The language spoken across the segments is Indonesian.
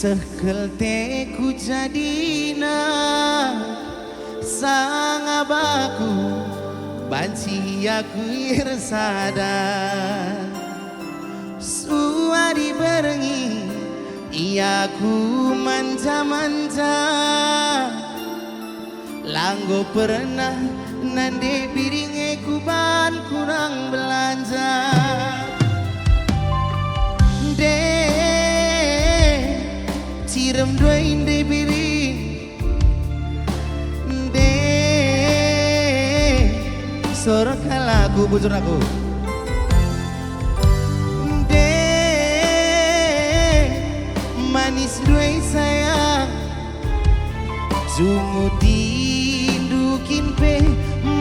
Sekel teku jadina sang abaku banci aku irsadar suari berengi iaku manja-manja langgo pernah nande piringe kuban kurang belanja cirem dua inde piring sorot kalaku bujur aku manis dua sayang jungu tindukin pe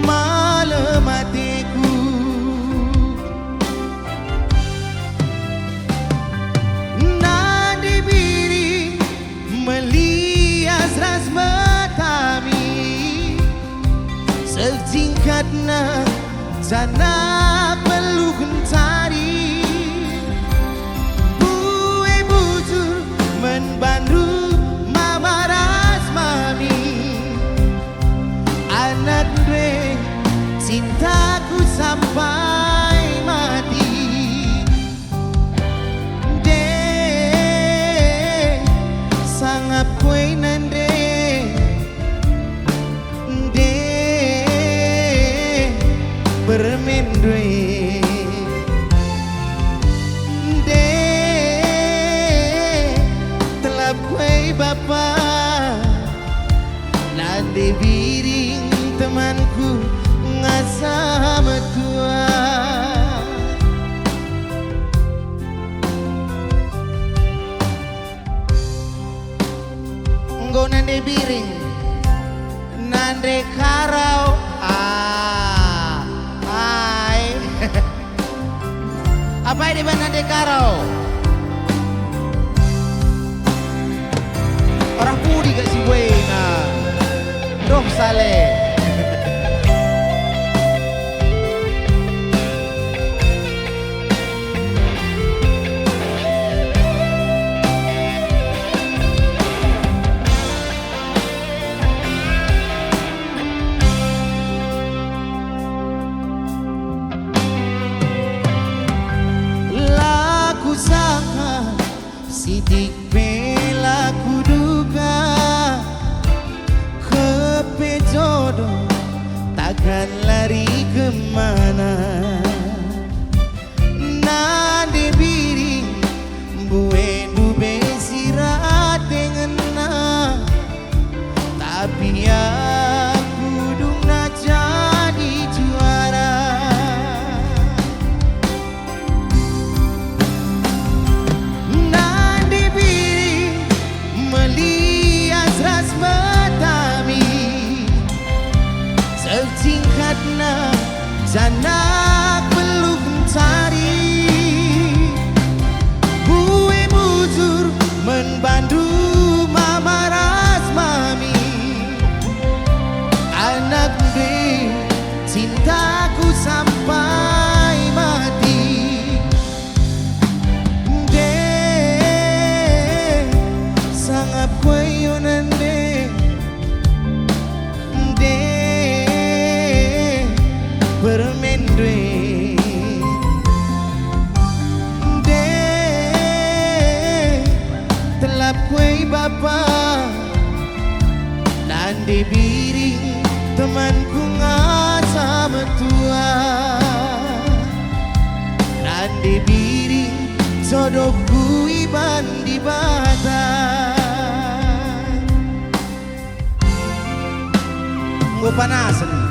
malam hatiku nadi biri melias ras matami sejingkatna jana peluk cari bue bujur menbandu mama ras mami anak dwe cintaku sampai mati de sangap kue nande bermendwe de telap kue bapa nande biring temanku ngasa metua nggo nande biring nande karau apa di mana dekaro orang pudi gak si buena doh sale sidik bela kuduga kepe jodoh takkan lari kemana nade biring bue dube sirat dengan tapi aku duna jadi juara singkatna jana peluk cari bue bujur menbandu mama ras mami anak de cintaku sampai mati de sangap koyonan bermendwe de telap kue bapa nande biring temanku ngasa metua nande biring jodohku iban di badan gue panasan